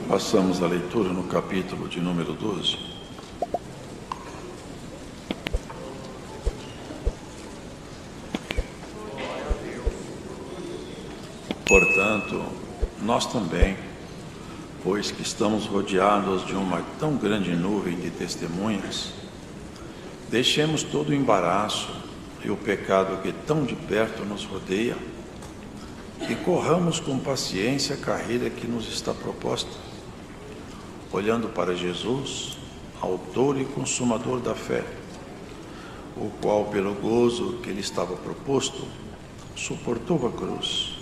Passamos a leitura no capítulo de número 12. Portanto, nós também, pois que estamos rodeados de uma tão grande nuvem de testemunhas, deixemos todo o embaraço e o pecado que tão de perto nos rodeia e corramos com paciência a carreira que nos está proposta, olhando para Jesus, autor e consumador da fé, o qual, pelo gozo que lhe estava proposto, suportou a cruz,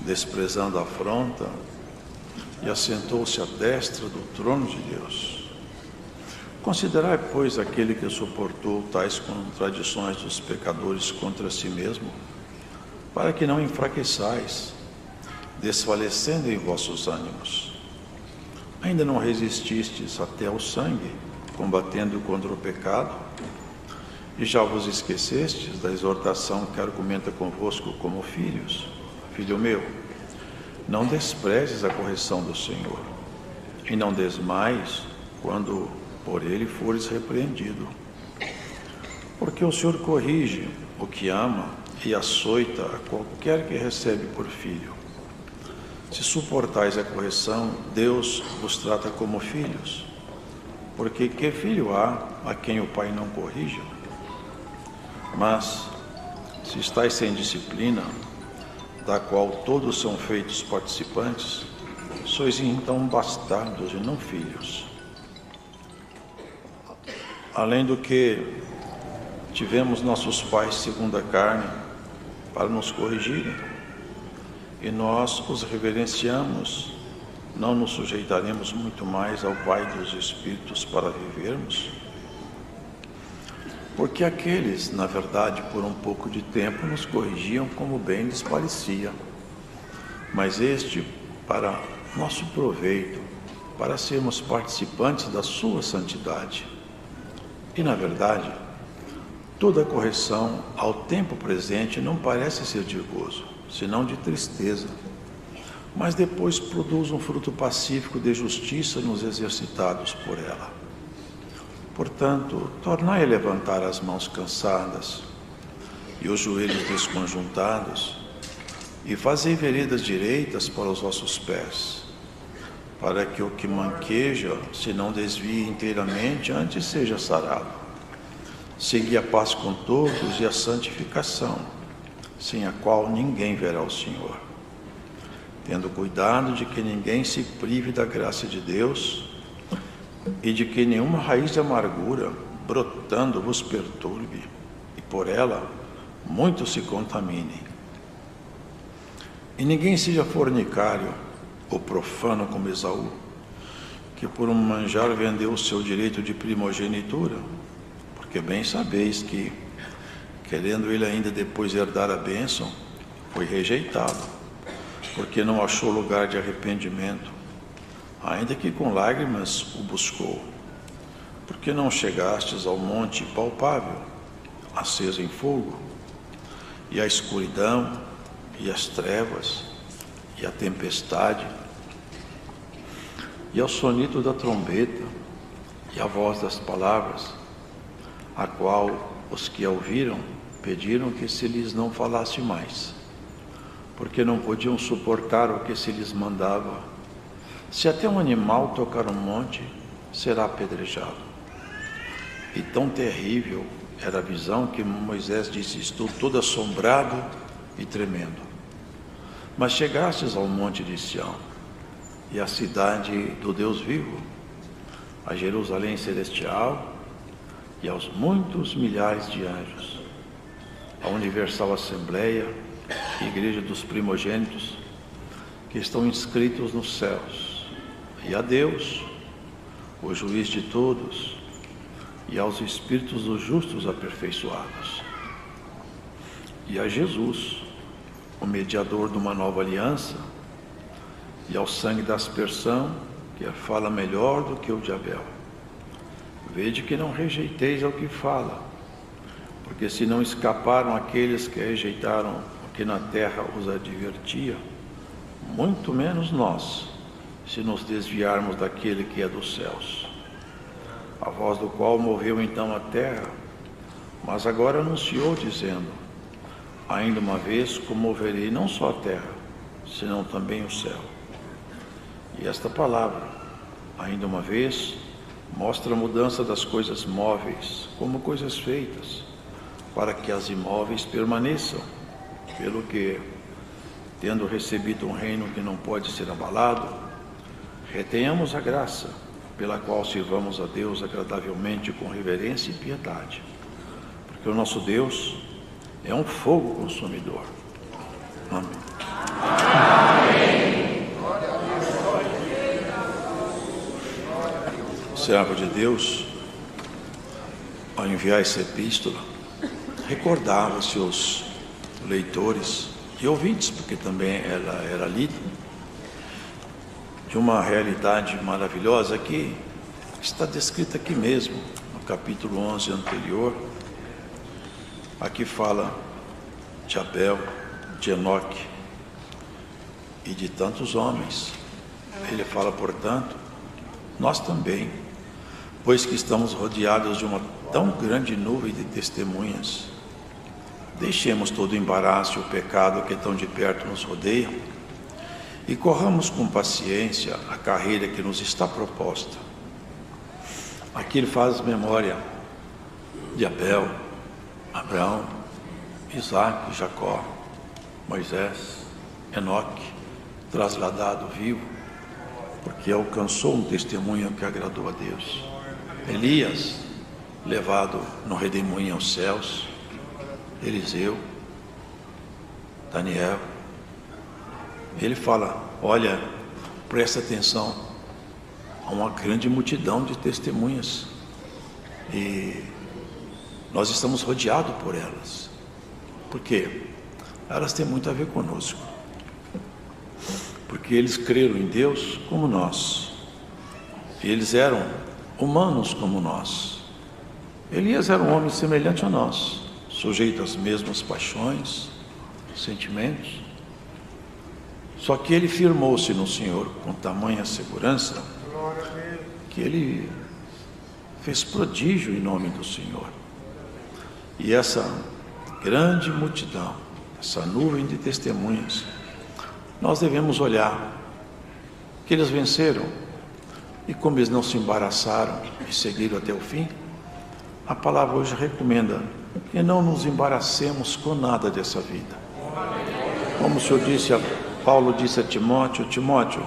desprezando a afronta, e assentou-se à destra do trono de Deus. Considerai, pois, aquele que suportou tais contradições dos pecadores contra si mesmo, para que não enfraqueçais, desfalecendo em vossos ânimos. Ainda não resististes até ao sangue, combatendo contra o pecado, e já vos esquecestes da exortação que argumenta convosco como filhos. Filho meu, não desprezes a correção do Senhor, e não desmaies quando por ele fores repreendido. Porque o Senhor corrige o que ama e açoita a qualquer que recebe por filho. Se suportais a correção, Deus vos trata como filhos, porque que filho há a quem o pai não corrija? Mas, se estáis sem disciplina, da qual todos são feitos participantes, sois então bastardos e não filhos. Além do que tivemos nossos pais segundo a carne para nos corrigirem, e nós os reverenciamos, não nos sujeitaremos muito mais ao Pai dos Espíritos para vivermos? Porque aqueles, na verdade, por um pouco de tempo nos corrigiam como bem lhes parecia, mas este para nosso proveito, para sermos participantes da sua santidade. E, na verdade, toda correção ao tempo presente não parece ser de gozo, senão de tristeza, mas depois produz um fruto pacífico de justiça nos exercitados por ela. Portanto, tornai a levantar as mãos cansadas e os joelhos desconjuntados, e fazei veredas direitas para os vossos pés, para que o que manqueja se não desvie inteiramente, antes seja sarado. Segui a paz com todos e a santificação, sem a qual ninguém verá o Senhor. Tendo cuidado de que ninguém se prive da graça de Deus, e de que nenhuma raiz de amargura, brotando, vos perturbe, e por ela muitos se contaminem. E ninguém seja fornicário ou profano como Esaú, que por um manjar vendeu o seu direito de primogenitura, porque bem sabeis que, querendo ele ainda depois herdar a bênção, foi rejeitado, porque não achou lugar de arrependimento, ainda que com lágrimas o buscou. Porque não chegastes ao monte palpável, aceso em fogo, e a escuridão, e as trevas, e a tempestade, e ao sonito da trombeta, e a voz das palavras, a qual os que a ouviram pediram que se lhes não falasse mais, porque não podiam suportar o que se lhes mandava. Se até um animal tocar um monte, será apedrejado. E tão terrível era a visão que Moisés disse: estou todo assombrado e tremendo. Mas chegastes ao monte de Sião, e à cidade do Deus vivo, a Jerusalém celestial, e aos muitos milhares de anjos, a universal assembleia, igreja dos primogênitos, que estão inscritos nos céus, e a Deus, o juiz de todos, e aos espíritos dos justos aperfeiçoados, e a Jesus, o mediador de uma nova aliança, e ao sangue da aspersão, que fala melhor do que o de Abel. Vede que não rejeiteis ao que fala, Porque se não escaparam aqueles que rejeitaram o que na terra os advertia, muito menos nós, se nos desviarmos daquele que é dos céus. A voz do qual moveu então a terra, mas agora anunciou dizendo: ainda uma vez comoverei não só a terra, senão também o céu. E esta palavra, ainda uma vez, mostra a mudança das coisas móveis como coisas feitas, para que as imóveis permaneçam, pelo que, tendo recebido um reino que não pode ser abalado, retenhamos a graça, pela qual sirvamos a Deus agradavelmente com reverência e piedade, porque o nosso Deus é um fogo consumidor. Amém. O servo de Deus, ao enviar essa epístola, recordava aos seus leitores e ouvintes, porque também ela era lida, de uma realidade maravilhosa que está descrita aqui mesmo, no capítulo 11 anterior. Aqui fala de Abel, de Enoque e de tantos homens. Ele fala, portanto, nós também, pois que estamos rodeados de uma tão grande nuvem de testemunhas, deixemos todo o embaraço e o pecado que tão de perto nos rodeia e corramos com paciência a carreira que nos está proposta. Aqui ele faz memória de Abel, Abraão, Isaac, Jacó, Moisés, Enoque, trasladado vivo, porque alcançou um testemunho que agradou a Deus. Elias, levado no redemoinho aos céus. Eliseu, Daniel. Ele fala, olha, presta atenção, há uma grande multidão de testemunhas e nós estamos rodeados por elas. Por quê? Elas têm muito a ver conosco, porque eles creram em Deus como nós, eles eram humanos como nós. Elias era um homem semelhante a nós, sujeito às mesmas paixões, sentimentos, só que ele firmou-se no Senhor com tamanha segurança que ele fez prodígio em nome do Senhor. E essa grande multidão, essa nuvem de testemunhas, nós devemos olhar que eles venceram, e como eles não se embaraçaram e seguiram até o fim, a palavra hoje recomenda que não nos embaracemos com nada dessa vida. Como o Senhor disse, Paulo disse a Timóteo, Timóteo,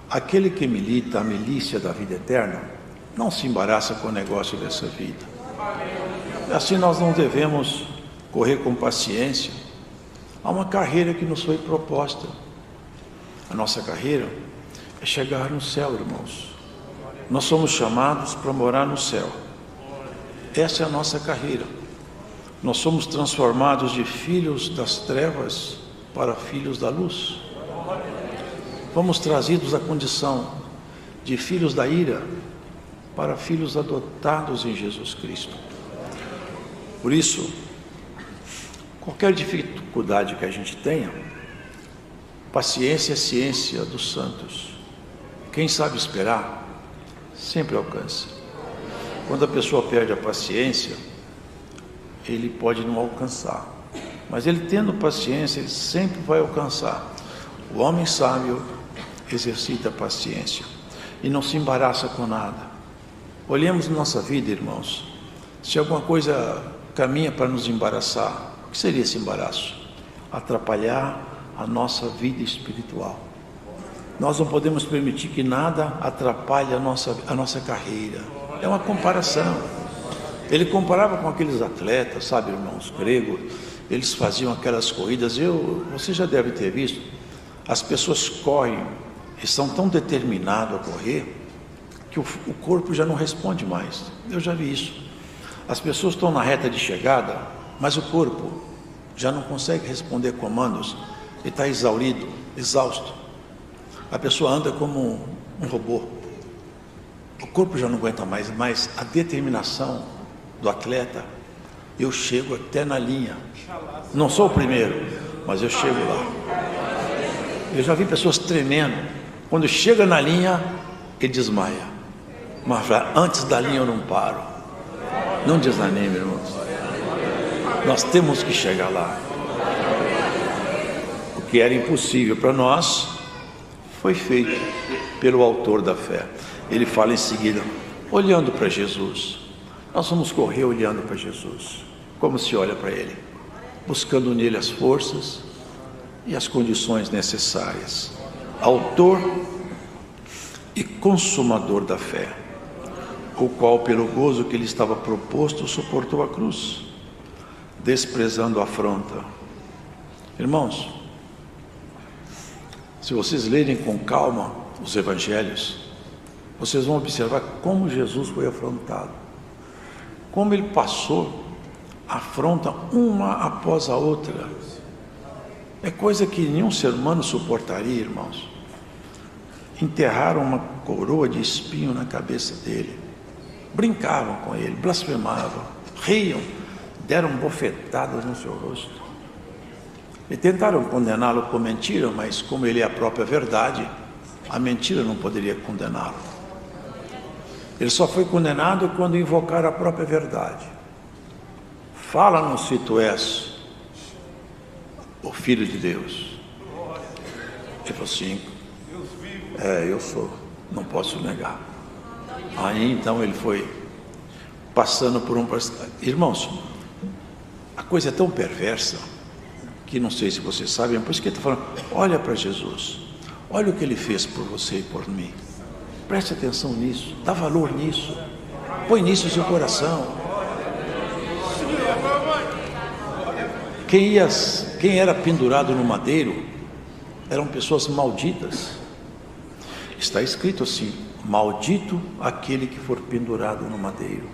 aquele que milita a milícia da vida eterna, não se embaraça com o negócio dessa vida. Assim nós não devemos correr com paciência a uma carreira que nos foi proposta. A nossa carreira é chegar no céu, irmãos. Nós somos chamados para morar no céu. Essa é a nossa carreira. Nós somos transformados de filhos das trevas para filhos da luz. Fomos trazidos à condição de filhos da ira para filhos adotados em Jesus Cristo. Por isso, qualquer dificuldade que a gente tenha, paciência é ciência dos santos. Quem sabe esperar, sempre alcança. Quando a pessoa perde a paciência, ele pode não alcançar. Mas ele tendo paciência, ele sempre vai alcançar. O homem sábio exercita a paciência e não se embaraça com nada. Olhemos nossa vida, irmãos. Se alguma coisa caminha para nos embaraçar, o que seria esse embaraço? Atrapalhar a nossa vida espiritual. Nós não podemos permitir que nada atrapalhe a nossa carreira. É uma comparação. Ele comparava com aqueles atletas, sabe, irmãos, gregos. Eles faziam aquelas corridas. Você já deve ter visto. As pessoas correm, estão tão determinados a correr que o corpo já não responde mais. Eu já vi isso. As pessoas estão na reta de chegada, mas o corpo já não consegue responder comandos. Ele está exaurido, exausto. A pessoa anda como um robô. O corpo já não aguenta mais, mas a determinação do atleta eu chego até na linha. Não sou o primeiro, mas eu chego lá. Eu já vi pessoas tremendo. Quando chega na linha, ele desmaia. Mas antes da linha eu não paro. Não desanime, irmãos. Nós temos que chegar lá. O que era impossível para nós foi feito pelo autor da fé. Ele fala em seguida, olhando para Jesus. Nós vamos correr olhando para Jesus. Como se olha para Ele? Buscando nele as forças e as condições necessárias. Autor e consumador da fé, o qual pelo gozo que lhe estava proposto suportou a cruz, desprezando a afronta. Irmãos, se vocês lerem com calma os evangelhos, vocês vão observar como Jesus foi afrontado, como ele passou afronta uma após a outra. É coisa que nenhum ser humano suportaria, irmãos. Enterraram uma coroa de espinho na cabeça dele, brincavam com ele, blasfemavam, riam, deram bofetadas no seu rosto e tentaram condená-lo com mentira, mas como ele é a própria verdade, a mentira não poderia condená-lo. Ele só foi condenado quando invocaram a própria verdade. Fala-nos se tu és o Filho de Deus. Ele falou assim, eu sou, não posso negar. Aí então ele foi passando por um... Irmãos, a coisa é tão perversa, que não sei se vocês sabem, por isso que ele está falando, olha para Jesus, olha o que ele fez por você e por mim. Preste atenção nisso, dá valor nisso, põe nisso o seu coração. Quem era pendurado no madeiro eram pessoas malditas. Está escrito assim, maldito aquele que for pendurado no madeiro.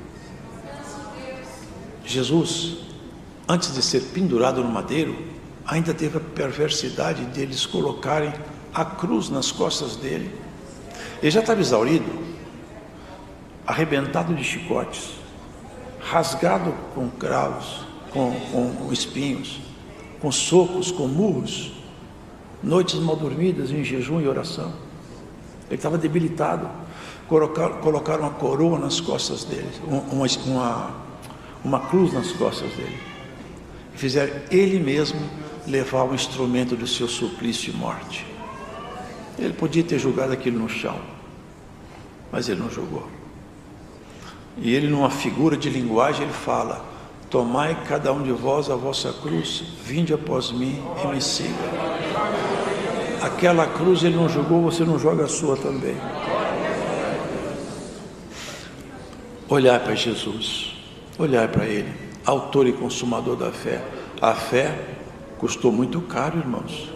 Jesus, antes de ser pendurado no madeiro, ainda teve a perversidade de eles colocarem a cruz nas costas dele. Ele já estava exaurido, arrebentado de chicotes, rasgado com cravos, com espinhos, com socos, com murros, noites mal dormidas em jejum e oração. Ele estava debilitado. Colocaram uma coroa nas costas dele, uma cruz nas costas dele. E fizeram ele mesmo levar o instrumento do seu suplício e morte. Ele podia ter jogado aquilo no chão, mas ele não jogou. E ele, numa figura de linguagem, ele fala: tomai cada um de vós a vossa cruz, vinde após mim e me siga. Aquela cruz ele não jogou, você não joga a sua também. Olhar para Jesus, olhar para Ele, autor e consumador da fé. A fé custou muito caro, irmãos.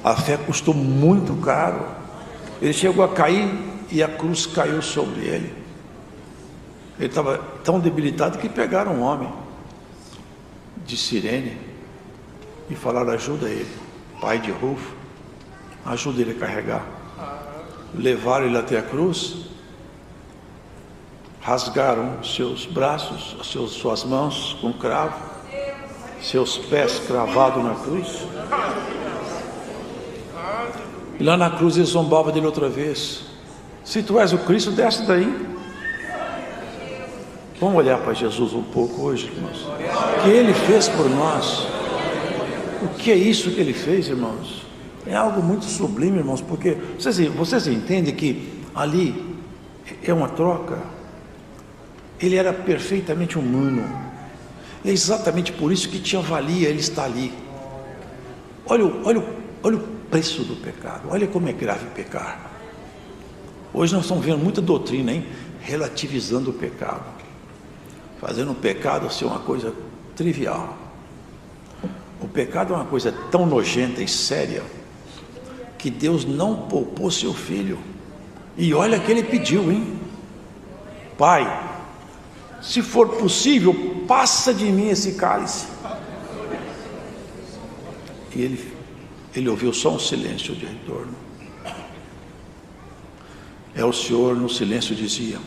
A fé custou muito caro. Ele chegou a cair e a cruz caiu sobre ele. Ele estava tão debilitado que pegaram um homem de Cirene e falaram: ajuda ele, pai de Rufo, ajuda ele a carregar. Levaram ele até a cruz, rasgaram seus braços, suas mãos com cravo, seus pés cravados na cruz. E lá na cruz ele zombava dele outra vez: se tu és o Cristo, desce daí. Vamos olhar para Jesus um pouco hoje, irmãos. O que Ele fez por nós? O que é isso que Ele fez, irmãos? É algo muito sublime, irmãos, porque vocês entendem que ali é uma troca. Ele era perfeitamente humano. É exatamente por isso que tinha valia Ele estar ali. Olha o preço do pecado. Olha como é grave pecar. Hoje nós estamos vendo muita doutrina, hein? Relativizando o pecado, fazendo o pecado ser uma coisa trivial. O pecado é uma coisa tão nojenta e séria que Deus não poupou seu filho. E olha que ele pediu, hein? Pai, se for possível, passa de mim esse cálice. E ele ouviu só um silêncio de retorno. O Senhor no silêncio dizia: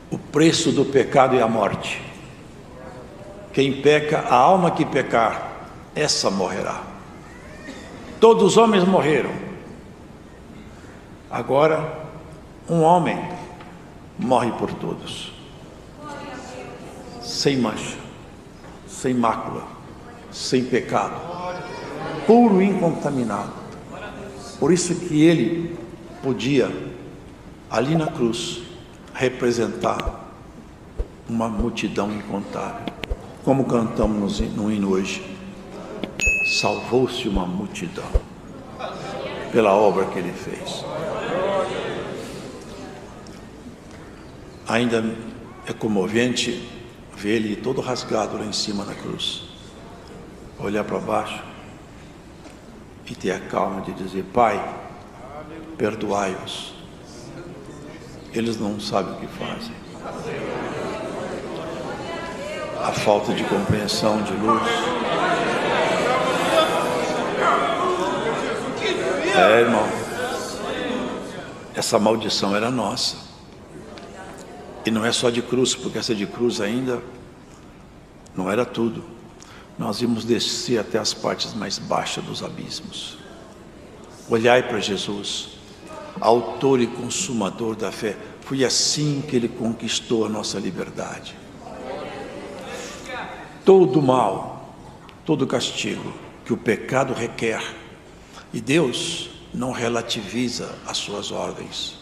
o preço do pecado é a morte, Quem peca, a alma que pecar, essa morrerá. Todos os homens morreram. Agora, um homem morre por todos, sem mancha, sem mácula, sem pecado, puro e incontaminado. Por isso que ele podia, ali na cruz, representar uma multidão incontável. Como cantamos no hino hoje, salvou-se uma multidão pela obra que ele fez. Ainda é comovente ver ele todo rasgado lá em cima na cruz, olhar para baixo e ter a calma de dizer: Pai, perdoai-os, eles não sabem o que fazem. A falta de compreensão, de luz. Irmão, essa maldição era nossa. E não é só de cruz, porque essa de cruz ainda não era tudo. Nós íamos descer até as partes mais baixas dos abismos. Olhai para Jesus, autor e consumador da fé. Foi assim que ele conquistou a nossa liberdade. Todo mal, todo castigo que o pecado requer, e Deus não relativiza as suas ordens.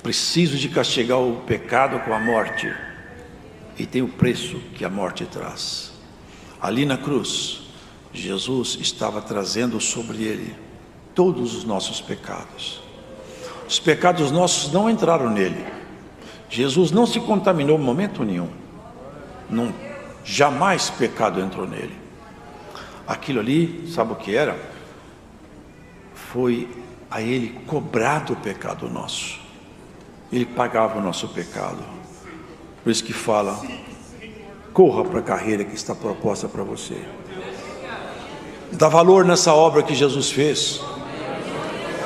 Preciso de castigar o pecado com a morte, e tem o preço que a morte traz. Ali na cruz, Jesus estava trazendo sobre ele todos os nossos pecados. Os pecados nossos não entraram nele. Jesus não se contaminou em momento nenhum. Jamais pecado entrou nele. Aquilo ali, sabe o que era? Foi a ele cobrado o pecado nosso. Ele pagava o nosso pecado. Por isso que fala: corra para a carreira que está proposta para você. Dá valor nessa obra que Jesus fez,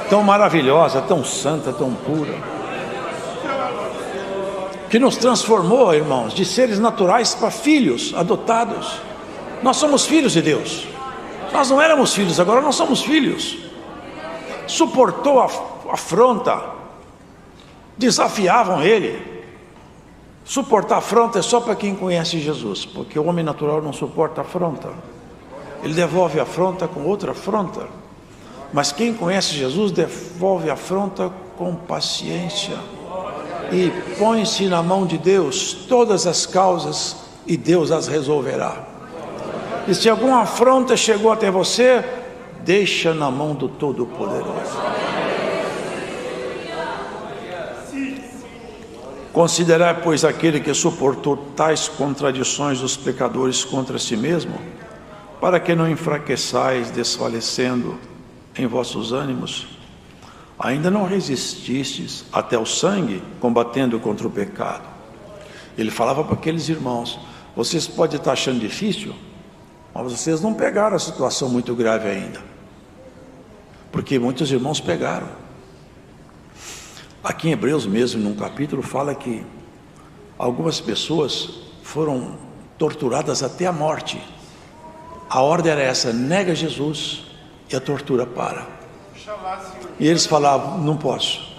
tão maravilhosa, tão santa, tão pura, que nos transformou, irmãos, de seres naturais para filhos adotados. Nós somos filhos de Deus. Nós não éramos filhos, agora nós somos filhos. Suportou a afronta, desafiavam ele. Suportar afronta é só para quem conhece Jesus, porque o homem natural não suporta afronta. Ele devolve a afronta com outra afronta. Mas quem conhece Jesus devolve a afronta com paciência e põe-se na mão de Deus todas as causas, e Deus as resolverá. E se alguma afronta chegou até você, deixa na mão do Todo-Poderoso. Considerai, pois, aquele que suportou tais contradições dos pecadores contra si mesmo, para que não enfraqueçais, desfalecendo em vossos ânimos. Ainda não resististes até o sangue, combatendo contra o pecado. Ele falava para aqueles irmãos: vocês podem estar achando difícil, mas vocês não pegaram a situação muito grave ainda, porque muitos irmãos pegaram. Aqui em Hebreus mesmo, num capítulo, fala que algumas pessoas foram torturadas até a morte. A ordem era essa: nega Jesus e a tortura para. E eles falavam: não posso,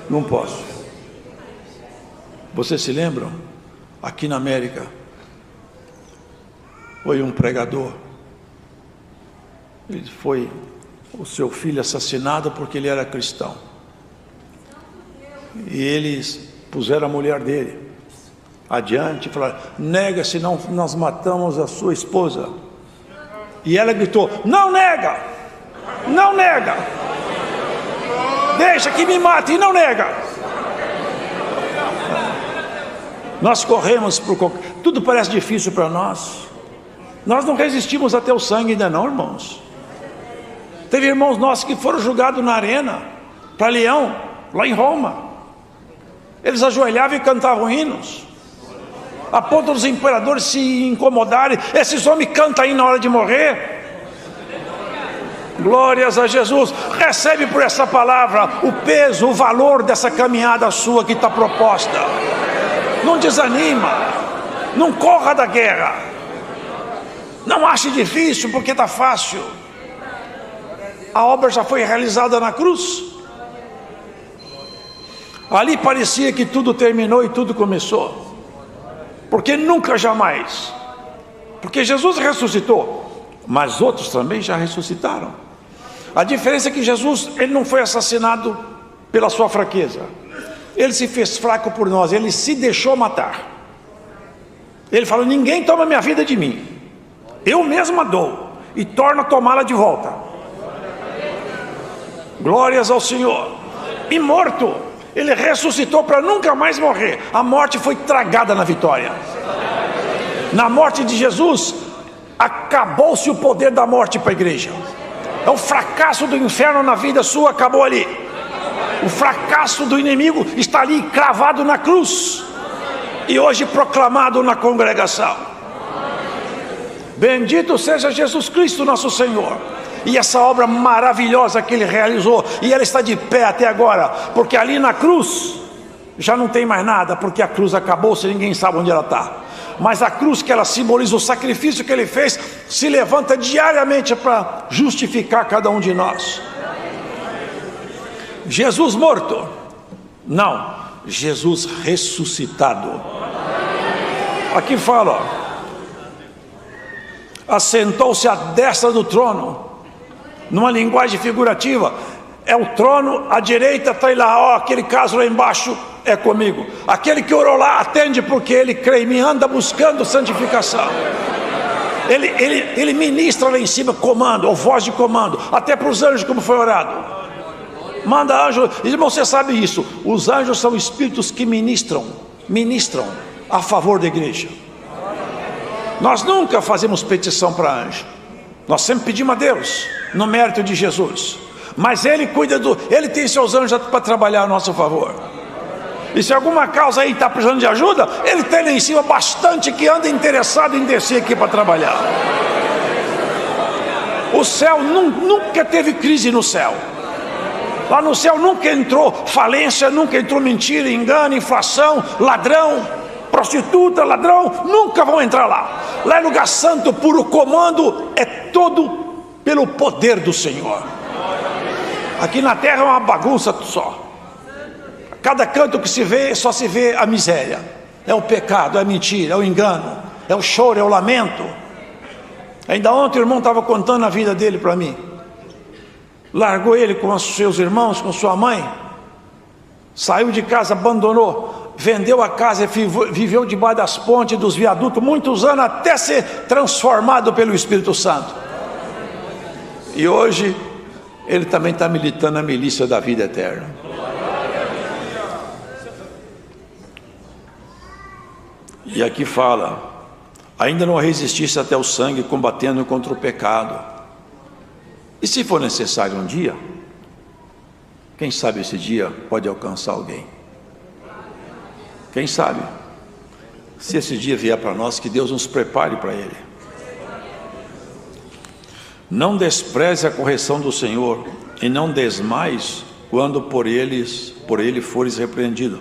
não posso. Vocês se lembram? Aqui na América, foi um pregador, ele foi o seu filho assassinado porque ele era cristão, e eles puseram a mulher dele adiante e falaram: nega, senão nós matamos a sua esposa. E ela gritou: não nega, não nega, deixa que me mate e não nega. Nós corremos por tudo parece difícil para nós. Nós não resistimos até o sangue ainda não, irmãos. Teve irmãos nossos que foram julgados na arena para Leão, lá em Roma. Eles ajoelhavam e cantavam hinos, a ponto dos imperadores se incomodarem. Esses homens cantam aí na hora de morrer. Glórias a Jesus. Recebe por essa palavra o peso, o valor dessa caminhada sua que está proposta. Não desanima, Não corra da guerra. Não ache difícil porque está fácil. A obra já foi realizada na cruz. Ali parecia que tudo terminou e tudo começou. Porque nunca, jamais. Porque Jesus ressuscitou, mas outros também já ressuscitaram. A diferença é que Jesus, ele não foi assassinado pela sua fraqueza. Ele se fez fraco por nós, ele se deixou matar. Ele falou: ninguém toma minha vida de mim, eu mesmo a dou e torno a tomá-la de volta. Glórias ao Senhor. E morto, ele ressuscitou para nunca mais morrer. A morte foi tragada na vitória. Na morte de Jesus, acabou-se o poder da morte para a igreja. É o fracasso do inferno na vida sua, acabou ali. O fracasso do inimigo está ali cravado na cruz e hoje proclamado na congregação. Bendito seja Jesus Cristo nosso Senhor. E essa obra maravilhosa que ele realizou, e ela está de pé até agora, porque ali na cruz já não tem mais nada, porque a cruz acabou-se, ninguém sabe onde ela está. Mas a cruz, que ela simboliza o sacrifício que ele fez, se levanta diariamente para justificar cada um de nós. Jesus morto? Não, Jesus ressuscitado. Aqui fala, assentou-se à destra do trono. Numa linguagem figurativa, é o trono, à direita está ele lá, ó, aquele caso lá embaixo é comigo. Aquele que orou lá, atende porque ele crê em mim, anda buscando santificação. Ele ministra lá em cima comando, ou voz de comando, até para os anjos, como foi orado. Manda anjo, irmão, você sabe isso, os anjos são espíritos que ministram a favor da igreja. Nós nunca fazemos petição para anjo, nós sempre pedimos a Deus, no mérito de Jesus. Mas ele cuida ele tem seus anjos para trabalhar a nosso favor. E se alguma causa aí está precisando de ajuda, ele tem lá em cima bastante que anda interessado em descer aqui para trabalhar. O céu nunca teve crise no céu. Lá no céu nunca entrou falência, nunca entrou mentira, engano, inflação, ladrão, prostituta, ladrão, nunca vão entrar lá. Lá é lugar santo, puro, comando é todo pelo poder do Senhor. Aqui na terra é uma bagunça só. Cada canto que se vê, só se vê a miséria. É o pecado, é a mentira, é o engano, é o choro, é o lamento. Ainda ontem o irmão estava contando a vida dele para mim. Largou ele com os seus irmãos, com sua mãe. Saiu de casa, abandonou, vendeu a casa e viveu debaixo das pontes, dos viadutos, muitos anos, até ser transformado pelo Espírito Santo. E hoje ele também está militando na milícia da vida eterna. E aqui fala: ainda não resistisse até o sangue, combatendo contra o pecado. E se for necessário um dia, quem sabe esse dia pode alcançar alguém. Quem sabe? Se esse dia vier para nós, que Deus nos prepare para ele. Não despreze a correção do Senhor, e não desmais quando por ele fores repreendido,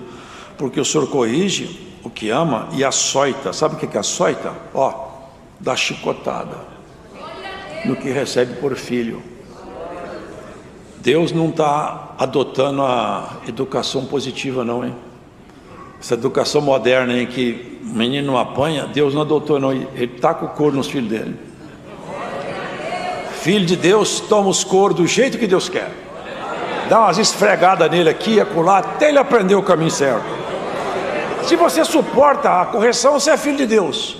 porque o Senhor corrige o que ama e açoita. Sabe o que é açoita? Ó, dá chicotada no que recebe por filho. Deus não está adotando a educação positiva não, hein? Essa educação moderna em que o menino não apanha, Deus não adotou não, ele taca o couro nos filhos dele. Filho de Deus toma os coros do jeito que Deus quer, dá umas esfregadas nele aqui e acolá, até ele aprender o caminho certo. Se você suporta a correção, você é filho de Deus.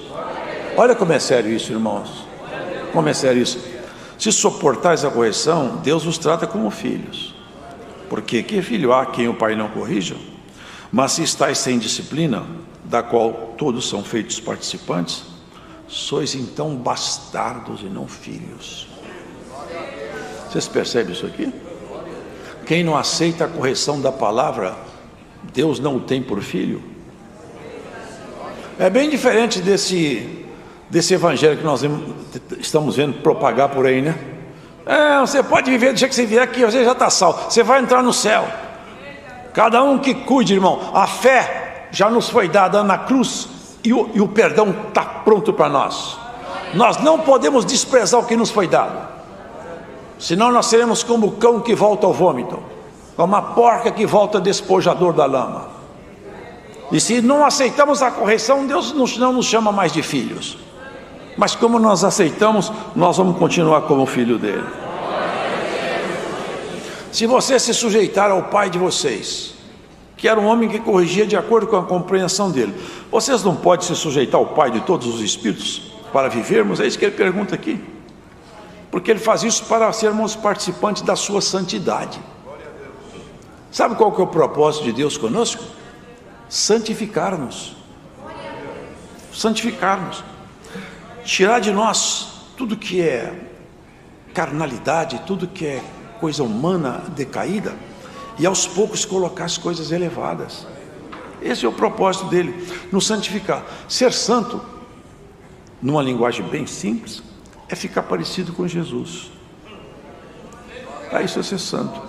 Olha como é sério isso, irmãos. Como é sério isso. Se suportais a correção, Deus os trata como filhos. Porque que filho há quem o pai não corrija? Mas se estáis sem disciplina, da qual todos são feitos participantes, sois então bastardos e não filhos. Vocês percebem isso aqui? Quem não aceita a correção da palavra, Deus não o tem por filho. É bem diferente desse evangelho que nós estamos vendo propagar por aí, né? Você pode viver do jeito que você vier aqui, você já está salvo, você vai entrar no céu. Cada um que cuide, irmão, a fé já nos foi dada na cruz e o perdão está pronto para nós. Nós não podemos desprezar o que nos foi dado, senão nós seremos como o cão que volta ao vômito, como a porca que volta despojador da lama. E se não aceitamos a correção, Deus não nos chama mais de filhos, mas como nós aceitamos, nós vamos continuar como filho dele. Se você se sujeitar ao pai de vocês, que era um homem que corrigia de acordo com a compreensão dele, vocês não podem se sujeitar ao pai de todos os espíritos para vivermos? É isso que ele pergunta aqui, porque ele faz isso para sermos participantes da sua santidade. Sabe qual que é o propósito de Deus conosco? Santificar-nos, tirar de nós tudo que é carnalidade, tudo que é coisa humana decaída, e aos poucos colocar as coisas elevadas. Esse é o propósito dele, nos santificar. Ser santo, numa linguagem bem simples, é ficar parecido com Jesus. Isso é ser santo.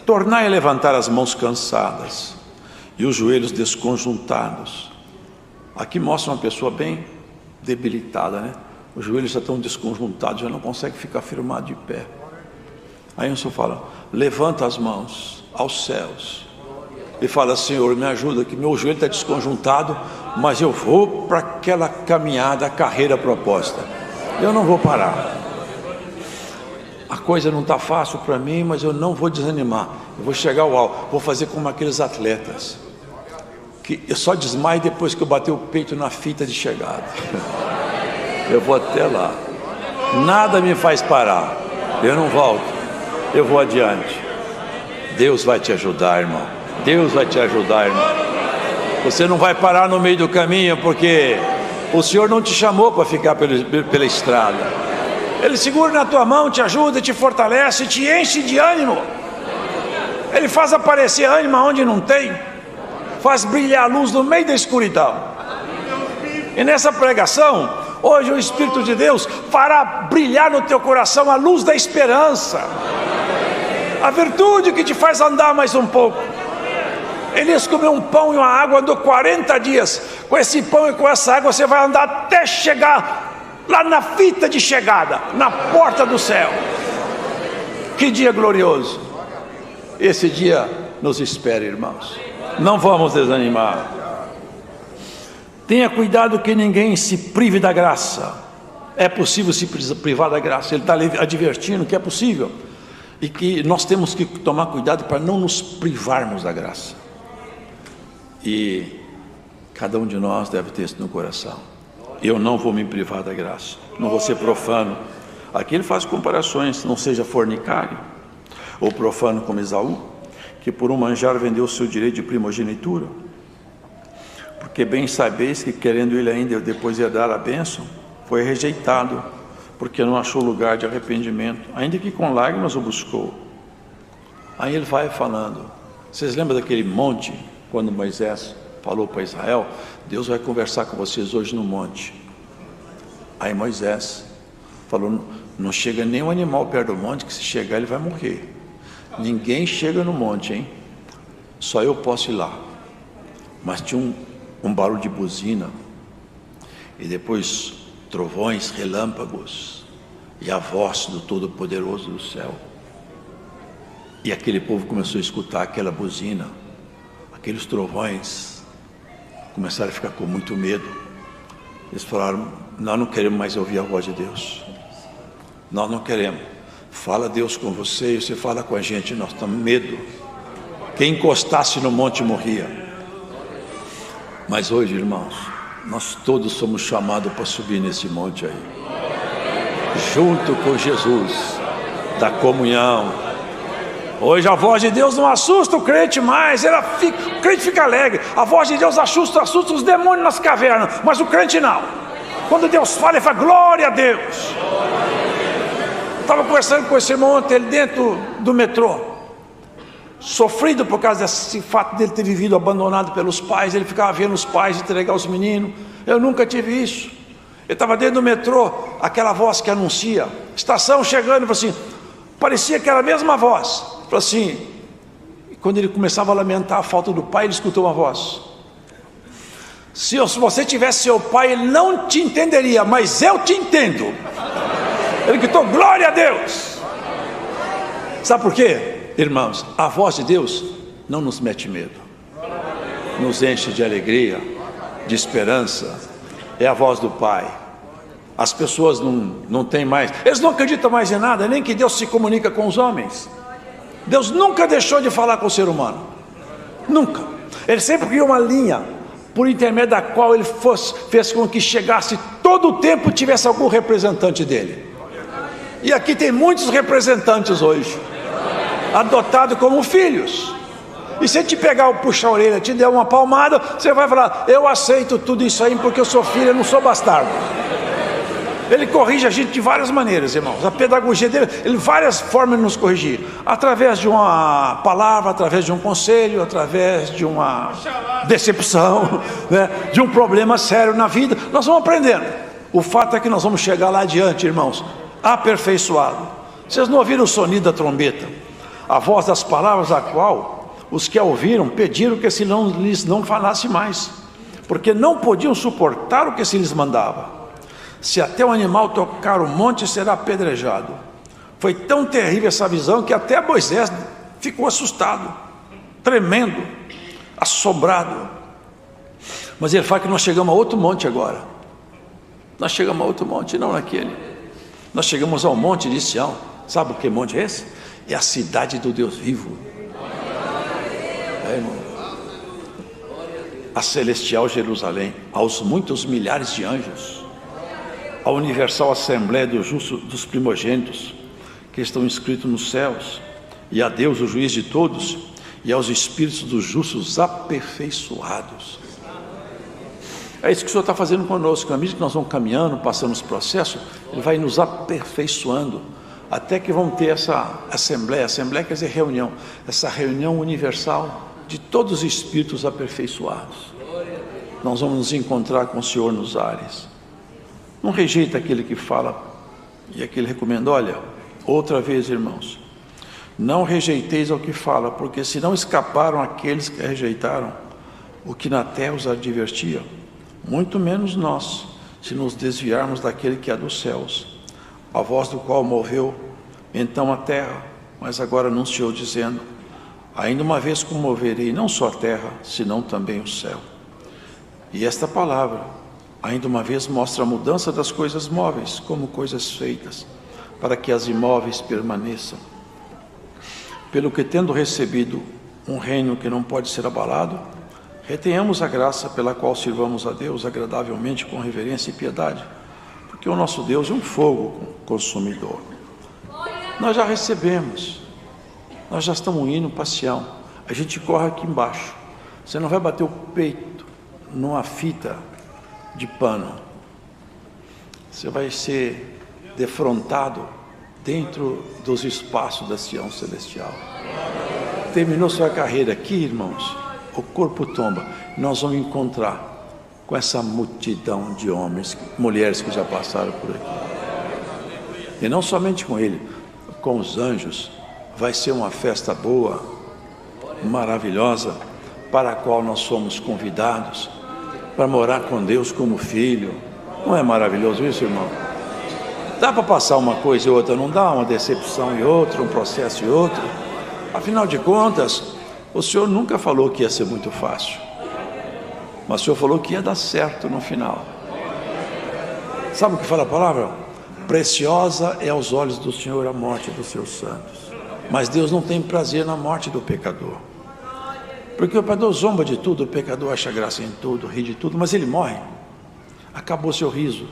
Tornai a levantar as mãos cansadas e os joelhos desconjuntados. Aqui mostra uma pessoa bem debilitada, né? Os joelhos já estão desconjuntados, já não consegue ficar firmado de pé. Aí o Senhor fala: levanta as mãos aos céus e fala: Senhor, me ajuda, que meu joelho está desconjuntado, mas eu vou para aquela caminhada, a carreira proposta, eu não vou parar. A coisa não está fácil para mim, mas eu não vou desanimar, eu vou chegar ao alto, vou fazer como aqueles atletas que eu só desmaio depois que eu bater o peito na fita de chegada. Eu vou até lá, nada me faz parar, eu não volto, eu vou adiante. Deus vai te ajudar, irmão. Deus vai te ajudar, irmão. Você não vai parar no meio do caminho, porque o Senhor não te chamou para ficar pela estrada. Ele segura na tua mão, te ajuda, te fortalece, te enche de ânimo. Ele faz aparecer ânimo onde não tem, faz brilhar a luz no meio da escuridão. E nessa pregação, hoje o Espírito de Deus fará brilhar no teu coração a luz da esperança, a virtude que te faz andar mais um pouco. Elias comeu um pão e uma água, andou 40 dias. Com esse pão e com essa água você vai andar até chegar lá na fita de chegada, na porta do céu. Que dia glorioso! Esse dia nos espera, irmãos. Não vamos desanimar. Tenha cuidado que ninguém se prive da graça. É possível se privar da graça. Ele está advertindo que é possível, e que nós temos que tomar cuidado para não nos privarmos da graça. E cada um de nós deve ter isso no coração: eu não vou me privar da graça, não vou ser profano. Aqui ele faz comparações: não seja fornicário ou profano como Esaú, que por um manjar vendeu o seu direito de primogenitura, porque bem sabeis que, querendo ele ainda depois herdar a bênção, foi rejeitado, porque não achou lugar de arrependimento, ainda que com lágrimas o buscou. Aí ele vai falando. Vocês lembram daquele monte, quando Moisés falou para Israel: Deus vai conversar com vocês hoje no monte. Aí Moisés falou: não chega nenhum animal perto do monte, que se chegar ele vai morrer. Ninguém chega no monte, hein? Só eu posso ir lá. Mas tinha um barulho de buzina, e depois trovões, relâmpagos, e a voz do Todo-Poderoso do céu. E aquele povo começou a escutar aquela buzina, aqueles trovões, começaram a ficar com muito medo. Eles falaram: nós não queremos mais ouvir a voz de Deus, nós não queremos. Fala Deus com você, e você fala com a gente, nós estamos com medo. Quem encostasse no monte morria. Mas hoje, irmãos, nós todos somos chamados para subir nesse monte aí, junto com Jesus, da comunhão. Hoje a voz de Deus não assusta o crente mais, o crente fica alegre. A voz de Deus assusta os demônios nas cavernas, mas o crente não. Quando Deus fala, ele fala: glória a Deus. Eu estava conversando com esse irmão ontem, ele dentro do metrô, sofrido por causa desse fato dele ter vivido abandonado pelos pais. Ele ficava vendo os pais entregar os meninos. Eu nunca tive isso. Ele estava dentro do metrô, aquela voz que anuncia, estação chegando, falou assim, parecia que era a mesma voz. Falou assim, quando ele começava a lamentar a falta do pai, ele escutou uma voz: Se você tivesse seu pai, ele não te entenderia, mas eu te entendo. Ele gritou, glória a Deus. Sabe por quê, irmãos? A voz de Deus não nos mete medo, nos enche de alegria, de esperança. É a voz do Pai. As pessoas não têm mais, eles não acreditam mais em nada, nem que Deus se comunica com os homens. Deus nunca deixou de falar com o ser humano, nunca. Ele sempre criou uma linha por intermédio da qual ele fez com que chegasse todo o tempo tivesse algum representante dele. E aqui tem muitos representantes hoje, adotados como filhos. E se ele te pegar, puxar a orelha, te der uma palmada, você vai falar, eu aceito tudo isso aí porque eu sou filho, eu não sou bastardo. Ele corrige a gente de várias maneiras, irmãos. A pedagogia dele, ele várias formas de nos corrigir. Através de uma palavra, através de um conselho, através de uma decepção, né? De um problema sério na vida. Nós vamos aprendendo. O fato é que nós vamos chegar lá adiante, irmãos, aperfeiçoado. Vocês não ouviram o sonido da trombeta? A voz das palavras a qual os que a ouviram pediram que se não lhes não falasse mais, porque não podiam suportar o que se lhes mandava. Se até o animal tocar o monte, será apedrejado. Foi tão terrível essa visão que até Moisés ficou assustado, tremendo, assombrado. Mas ele fala que nós chegamos a outro monte agora. Nós chegamos a outro monte, não naquele. Nós chegamos ao monte de Sião. Sabe o que monte é esse? É a cidade do Deus vivo. É, irmão. A celestial Jerusalém, aos muitos milhares de anjos, a universal assembleia dos primogênitos, que estão inscritos nos céus, e a Deus, o juiz de todos, e aos espíritos dos justos aperfeiçoados. É isso que o Senhor está fazendo conosco. À medida que nós vamos caminhando, passando os processos, Ele vai nos aperfeiçoando, até que vamos ter essa assembleia quer dizer reunião, essa reunião universal de todos os espíritos aperfeiçoados. Nós vamos nos encontrar com o Senhor nos ares. Não rejeita aquele que fala, e aquele recomenda, olha, outra vez, irmãos, não rejeiteis ao que fala, porque se não escaparam aqueles que rejeitaram o que na terra os advertia, muito menos nós, se nos desviarmos daquele que é dos céus, a voz do qual moveu então a terra, mas agora anunciou dizendo, ainda uma vez comoverei não só a terra, senão também o céu. E esta palavra ainda uma vez mostra a mudança das coisas móveis como coisas feitas, para que as imóveis permaneçam. Pelo que, tendo recebido um reino que não pode ser abalado, retenhamos a graça pela qual sirvamos a Deus agradavelmente com reverência e piedade, porque o nosso Deus é um fogo consumidor. Nós já recebemos, nós já estamos indo para Sião, a gente corre aqui embaixo. Você não vai bater o peito numa fita de pano, você vai ser defrontado dentro dos espaços da Sião Celestial. Terminou sua carreira aqui, irmãos, o corpo tomba, nós vamos encontrar com essa multidão de homens, mulheres que já passaram por aqui, e não somente com ele, com os anjos. Vai ser uma festa boa, maravilhosa, para a qual nós somos convidados, para morar com Deus como filho. Não é maravilhoso isso, irmão? Dá para passar uma coisa e outra, não dá? Uma decepção e outra, um processo e outro. Afinal de contas, o Senhor nunca falou que ia ser muito fácil, mas o Senhor falou que ia dar certo no final. Sabe o que fala a palavra? Preciosa é aos olhos do Senhor a morte dos seus santos, mas Deus não tem prazer na morte do pecador. Porque o pecador zomba de tudo, o pecador acha graça em tudo, ri de tudo, mas ele morre. Acabou seu riso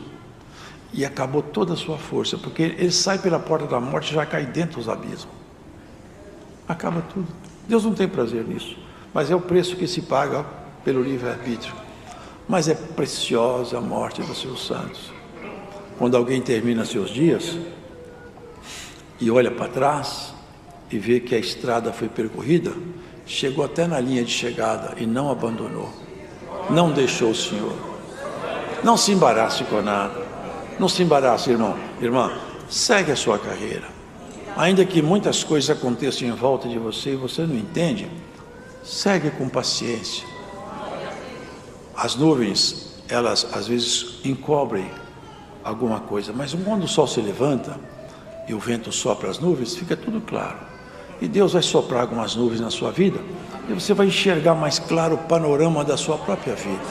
e acabou toda a sua força, porque ele sai pela porta da morte e já cai dentro dos abismos. Acaba tudo. Deus não tem prazer nisso, mas é o preço que se paga pelo livre-arbítrio. Mas é preciosa a morte dos seus santos. Quando alguém termina seus dias e olha para trás e vê que a estrada foi percorrida, chegou até na linha de chegada e não abandonou, não deixou o Senhor. Não se embarace com nada, não se embarace, irmão, irmã, segue a sua carreira, ainda que muitas coisas aconteçam em volta de você e você não entende, segue com paciência. As nuvens, elas às vezes encobrem alguma coisa, mas quando o sol se levanta e o vento sopra as nuvens, fica tudo claro. E Deus vai soprar algumas nuvens na sua vida e você vai enxergar mais claro o panorama da sua própria vida.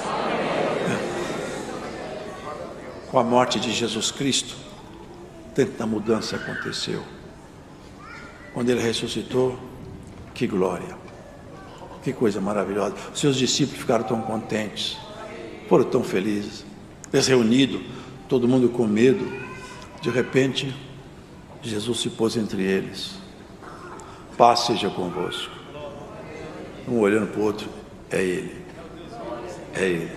Com a morte de Jesus Cristo, tanta mudança aconteceu. Quando Ele ressuscitou, que glória, que coisa maravilhosa. Seus discípulos ficaram tão contentes, foram tão felizes. Eles reunidos, todo mundo com medo. De repente, Jesus se pôs entre eles. Paz seja convosco. Um olhando para o outro, é Ele. É Ele.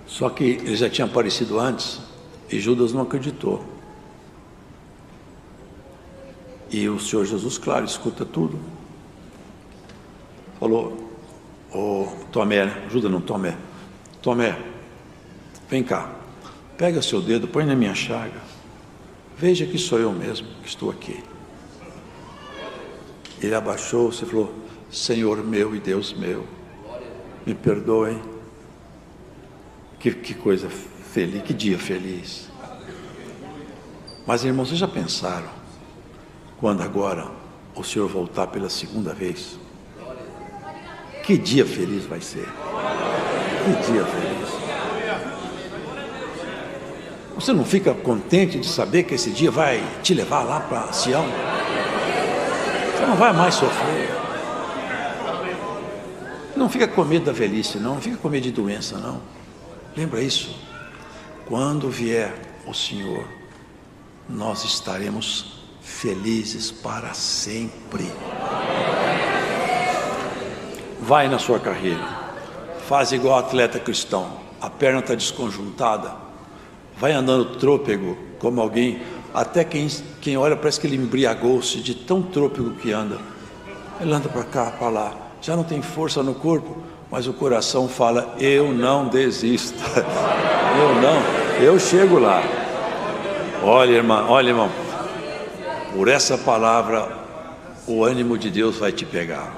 Só que Ele já tinha aparecido antes e Judas não acreditou. E o Senhor Jesus, claro, escuta tudo. Falou, Tomé, Judas não, Tomé. Tomé, vem cá, pega seu dedo, põe na minha chaga. Veja que sou eu mesmo que estou aqui. Ele abaixou-se e falou, Senhor meu e Deus meu, me perdoem. Que coisa feliz, que dia feliz. Mas irmãos, vocês já pensaram, quando agora o Senhor voltar pela segunda vez, que dia feliz vai ser? Que dia feliz. Você não fica contente de saber que esse dia vai te levar lá para Sião? Você não vai mais sofrer. Não fica com medo da velhice, não fica com medo de doença, não. Lembra isso? Quando vier o Senhor, nós estaremos felizes para sempre. Vai na sua carreira, faz igual atleta cristão, a perna está desconjuntada, vai andando trôpego como alguém, até quem olha parece que ele embriagou-se de tão trôpego que anda. Ele anda para cá, para lá, já não tem força no corpo, mas o coração fala, eu não desisto, eu chego lá. Olha irmão, por essa palavra o ânimo de Deus vai te pegar.